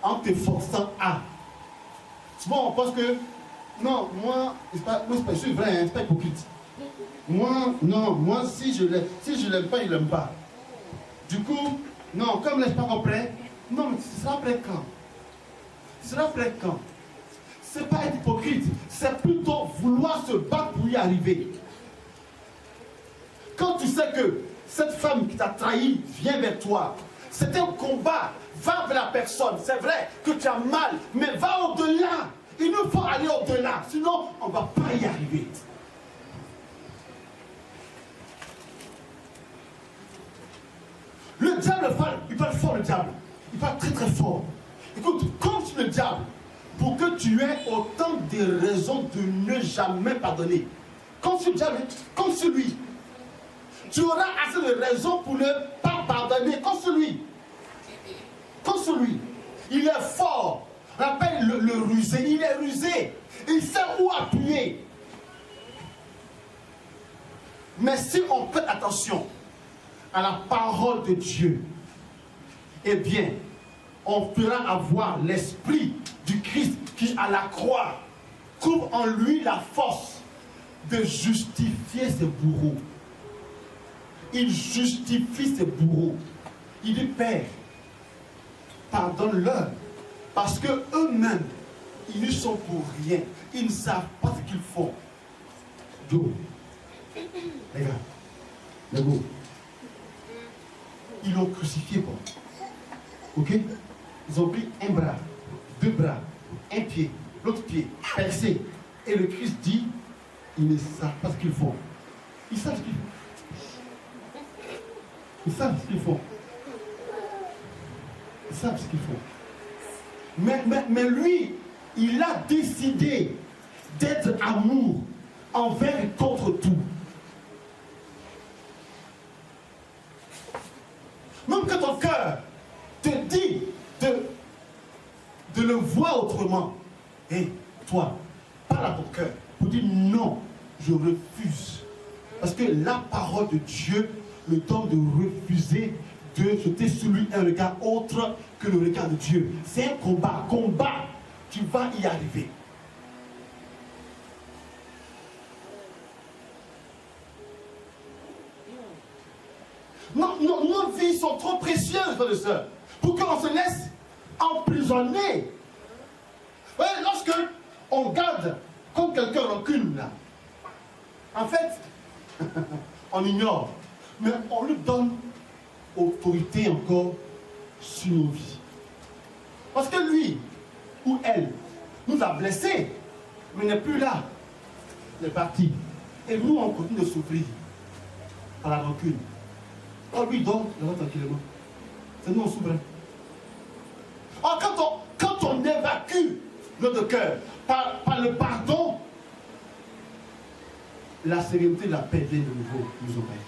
En t'efforçant à. Souvent on pense que non, moi, c'est vrai, c'est pas hypocrite. Moi, non, moi si je l'aime pas, il l'aime pas. Du coup, non, comme je ne suis pas encore prêt, non, mais ce sera après quand? Ce sera après quand? c'est pas être hypocrite, c'est plutôt vouloir se battre pour y arriver. Quand tu sais que cette femme qui t'a trahi vient vers toi, c'est un combat, va vers la personne. C'est vrai que tu as mal, mais va au-delà. Il nous faut aller au-delà, sinon on ne va pas y arriver. Le diable, il parle fort, le diable. Il parle très très fort. Écoute, contre le diable, pour que tu aies autant de raisons de ne jamais pardonner. Contre le diable, contre lui. Tu auras assez de raisons pour ne pas pardonner. Contre lui. Contre lui. Il est fort. On appelle le rusé. Il est rusé. Il sait où appuyer. Mais si on prête attention à la parole de Dieu, eh bien, on pourra avoir l'esprit du Christ qui, à la croix, trouve en lui la force de justifier ses bourreaux. Il justifie ses bourreaux. Il dit, Père, pardonne-leur, parce que eux-mêmes, ils ne sont pour rien. Ils ne savent pas ce qu'ils font. Donc, les gars, les gars, ils l'ont crucifié, quoi. Ok? Ils ont pris un bras, deux bras, un pied, l'autre pied, percé. Et le Christ dit, ils ne savent pas ce qu'ils font. Ils savent ce qu'ils font. Ils savent ce qu'ils font. Ils savent ce qu'ils font. Mais lui, il a décidé d'être amour envers et contre tout. Même que ton cœur te dit de le voir autrement. Et toi, parle à ton cœur pour dire non, je refuse. Parce que la parole de Dieu me donne de refuser de jeter sur lui un regard autre que le regard de Dieu. C'est un combat. Combat, tu vas y arriver. Nos vies sont trop précieuses, frères et sœurs, pour qu'on se laisse emprisonner. Ouais, lorsque on garde comme quelqu'un rancune, là, en fait, on ignore, mais on lui donne autorité encore sur nos vies. Parce que lui ou elle nous a blessés, mais n'est plus là. Il est parti. Et nous, on continue de souffrir par la rancune. On lui donne, il va tranquillement. C'est nous, on souffre. Or, quand on évacue notre cœur par le pardon, la sérénité, la paix vient de nouveau nous envahir.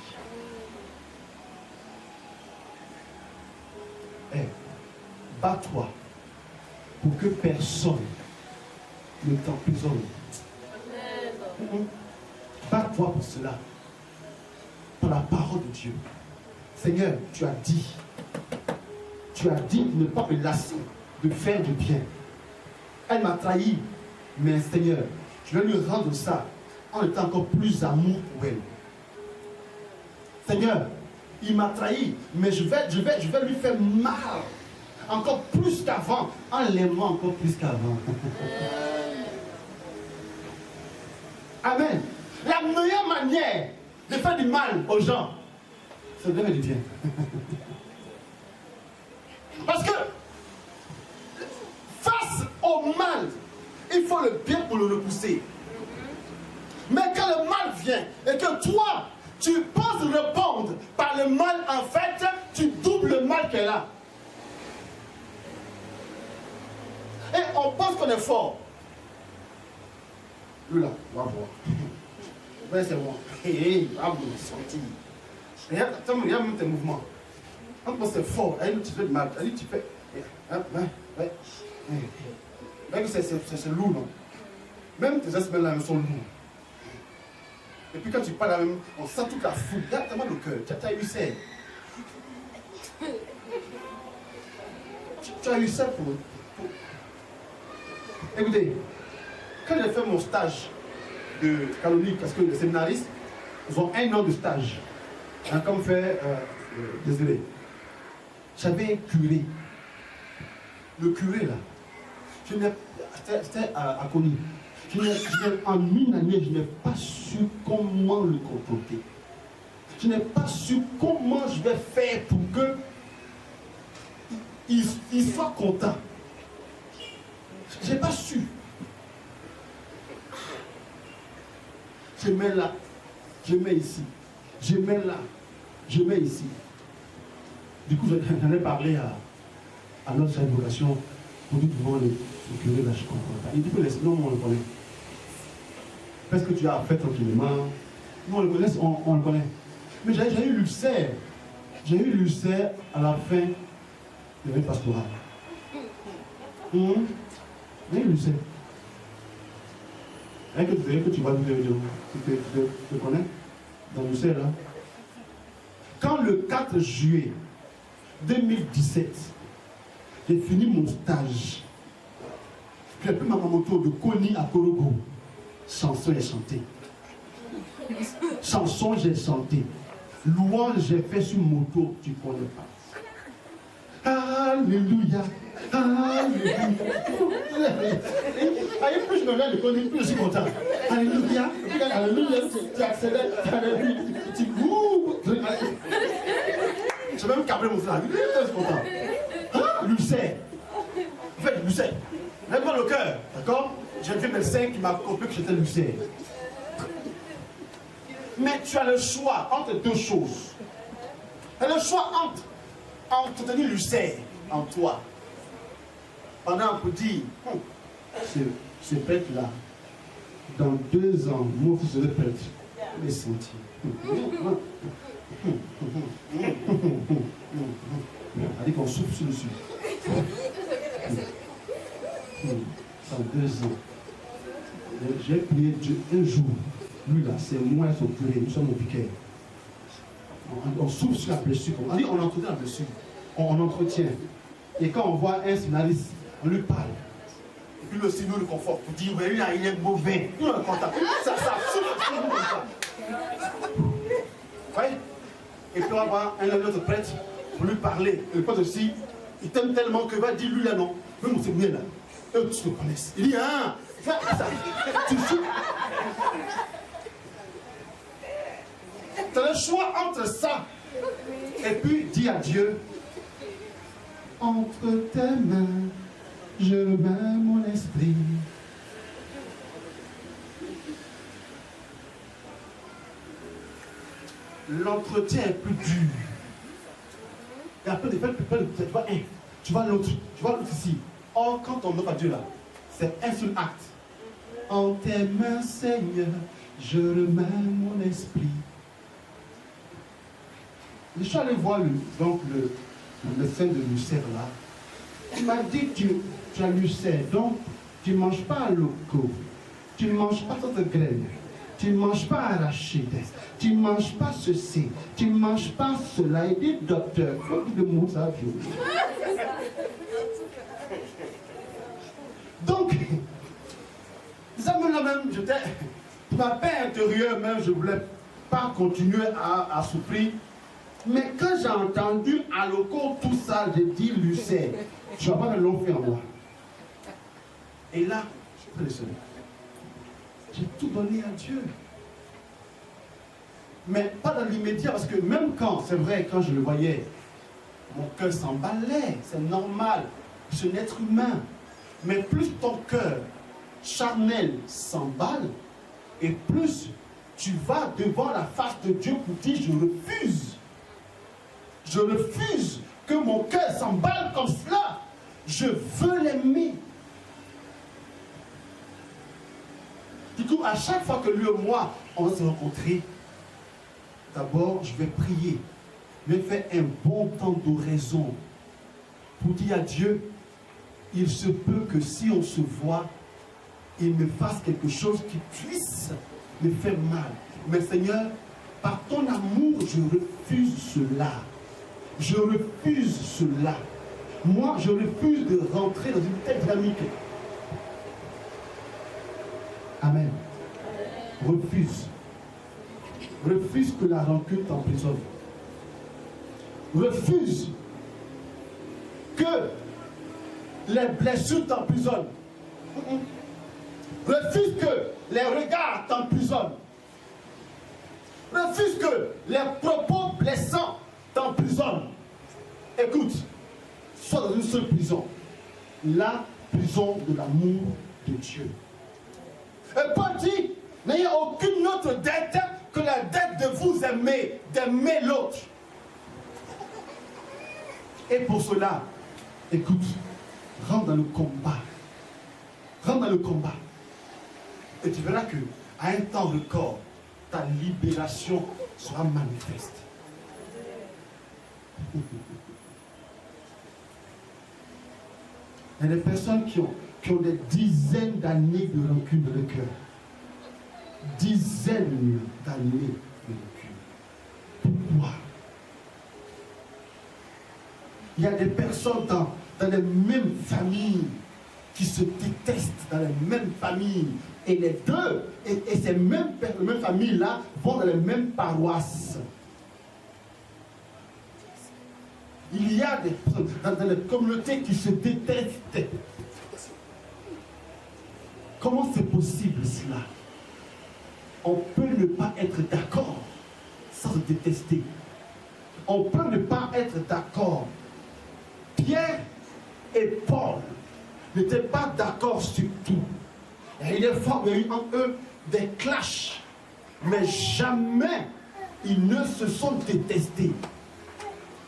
Bats-toi pour que personne ne t'emprisonne. Bats-toi pour cela. Par la parole de Dieu. Seigneur, tu as dit de ne pas me lasser de faire du bien. Elle m'a trahi, mais Seigneur, je vais lui rendre ça en étant encore plus amour pour elle. Seigneur, il m'a trahi, mais je vais lui faire mal encore plus qu'avant, en l'aimant encore plus qu'avant. Amen. La meilleure manière de faire du mal aux gens, c'est de faire du bien. Parce que face au mal, il faut le bien pour le repousser. Mais quand le mal vient et que toi, tu penses répondre par le mal, en fait, tu doubles le mal qu'elle a. Et on pense qu'on est fort. Lui là, va voir. Ouais, c'est moi. Hé, va me sentir. Regarde même tes mouvements. On pense que c'est fort. Elle tu fais du mal. Elle tu fais. Ouais. Même c'est lourd, non? Même tes aspects là sont lourds. Et puis quand tu parles là même, on sent toute la foule. Regarde tellement le cœur. Tu as eu ça. Tu as eu ça pour. Écoutez, quand j'ai fait mon stage de canonique, parce que les séminaristes, ils ont 1 an de stage. Comme fait, désolé, j'avais un curé. Le curé là, c'était c'était à Kony. En une année, je n'ai pas su comment le contenter. Je n'ai pas su comment je vais faire pour que il soit content. Je n'ai pas su. Je mets là, je mets ici, je mets là, je mets ici. Du coup, j'en ai parlé à notre évocation pour dire devant le curé, là, je ne comprends pas. Il dit que non, on le connaît. Parce que tu as fait tranquillement. Nous, on le connaît, on le connaît. Mais j'ai eu l'ulcère. J'ai eu l'ulcère à la fin de la pastorale. J'ai eu l'ulcère. Que tu vois, tu te connais dans l'ulcère là. Quand le 4 juillet 2017, j'ai fini mon stage. J'ai pris ma moto de Kony à Korogo. Chanson, j'ai chanté. Chanson, j'ai chanté. Louange, j'ai fait sur moto, tu ne connais pas. Alléluia. Alléluia. Et plus je me lève de Kony, plus je suis content. Alléluia. Alléluia. Tu accélères. Alléluia. Tu bouges. J'ai même câblé mon frère. Je suis content. Lucère. En fait, Lucère. Lève-moi le cœur. D'accord? J'ai vu un médecin qui m'a compris que j'étais lucère. Mais tu as le choix entre deux choses. Tu as le choix entre entretenir lucère en toi. Pendant on peut dire, ce prêtre-là, dans 2 ans, moi vous serez prêtre. Les sentir. On dit qu'on souffle sur le dessus. Dans 2 ans. J'ai prié Dieu un jour. Lui là, c'est moi son curé, nous sommes au piquet. On souffle sur la blessure. On dit on entretient la blessure. On entretient. Et quand on voit un scénariste, on lui parle. Et puis le Seigneur le conforte pour dire, mais lui là, il est mauvais. Nous on est content. Ça souffle sur nous comme ça. Vous voyez? Et puis on va voir un autre prêtre pour lui parler. Et le prêtre aussi, il t'aime tellement que va dire lui là non. Même mon Seigneur là. Eux tous le connaissent. Il dit, ah, ça, tu souffles. Tu as le choix entre ça et puis dis à Dieu, entre tes mains, je mets mon esprit. L'entretien est plus dur. Et après, tu vois l'autre ici. Or, quand on offre à Dieu là, c'est un seul acte. En tes mains, Seigneur, je remets mon esprit. Je suis allé voir le médecin de l'ulcère là. Il m'a dit tu as l'ulcère, donc tu ne manges pas à loco, tu ne manges pas de graines, tu ne manges pas arachide, tu ne manges pas ceci, tu ne manges pas cela. Il dit docteur, il faut que le mot ça vienne. Donc, ça me l'a même, ma paix intérieure même, je ne voulais pas continuer à souffrir. Mais quand j'ai entendu à loco tout ça, j'ai dit Lucère, tu vas pas de long feu en moi. Et là, j'ai tout donné à Dieu. Mais pas dans l'immédiat, parce que même quand, c'est vrai, quand je le voyais, mon cœur s'emballait, c'est normal, je suis un être humain. Mais plus ton cœur charnel s'emballe, et plus tu vas devant la face de Dieu pour dire je refuse. Je refuse que mon cœur s'emballe comme cela. Je veux l'aimer. Du coup, à chaque fois que lui et moi, on va se rencontrer, d'abord, je vais prier. Je vais faire un bon temps d'oraison pour dire à Dieu, il se peut que si on se voit, il me fasse quelque chose qui puisse me faire mal. Mais Seigneur, par ton amour, je refuse cela. Je refuse cela. Moi, je refuse de rentrer dans une telle dynamique. Amen. Refuse. Refuse que la rancune t'emprisonne. Refuse que les blessures t'emprisonnent. Refuse que les regards t'emprisonnent. Refuse que les propos blessants t'emprisonnent. Écoute, sois dans une seule prison. La prison de l'amour de Dieu. Et Paul dit, n'ayez aucune autre dette que la dette de vous aimer, d'aimer l'autre. Et pour cela, écoute, rentre dans le combat. Rentre dans le combat. Et tu verras que à un temps record, ta libération sera manifeste. Il y a des personnes qui ont des dizaines d'années de rancune dans le cœur. Dizaines d'années de rancune. Pourquoi? Il y a des personnes dans les mêmes familles qui se détestent dans les mêmes familles. Et les deux, et ces mêmes familles-là vont dans les mêmes paroisses. Il y a des personnes dans les communautés qui se détestent. Comment c'est possible cela? On peut ne pas être d'accord sans se détester. On peut ne pas être d'accord. Pierre et Paul n'étaient pas d'accord sur tout. Et il y a eu en eux des clashs. Mais jamais ils ne se sont détestés.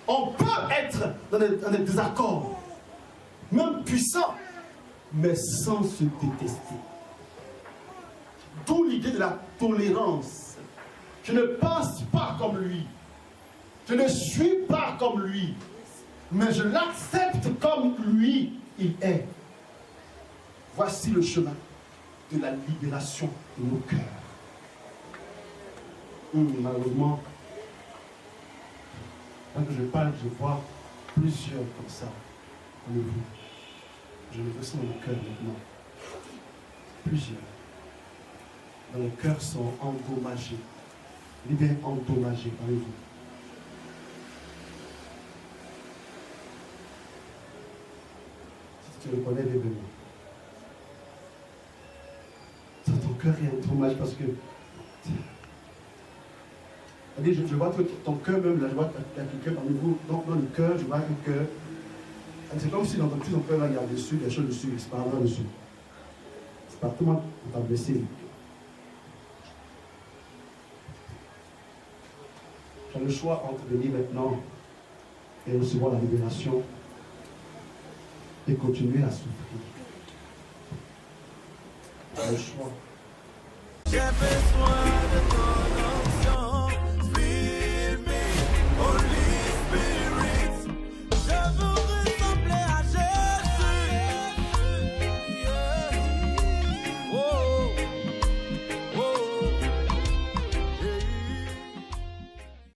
On peut être dans des désaccords, même puissants, mais sans se détester. D'où l'idée de la tolérance. Je ne pense pas comme lui. Je ne suis pas comme lui. Mais je l'accepte comme lui, il est. Voici le chemin de la libération de nos cœurs. Malheureusement, quand je parle, je vois plusieurs comme ça. Comme vous. Je le ressens dans mon cœur maintenant. Plusieurs. Dont les cœurs sont endommagés. Bien endommagés par vous. Si tu le connais, bienvenue. Ton cœur est endommagé parce que. Je vois que ton cœur même, là, je vois qu'il y a quelqu'un parmi vous, dans le cœur, je vois que le cœur. C'est comme si dans ton cœur, là, il y a dessus, des choses dessus, c'est pas là-dessus. C'est pas tout le monde qui t'a blessé. Tu as le choix entre venir maintenant et recevoir la libération et continuer à souffrir. Tu as le choix. J'ai besoin de toi.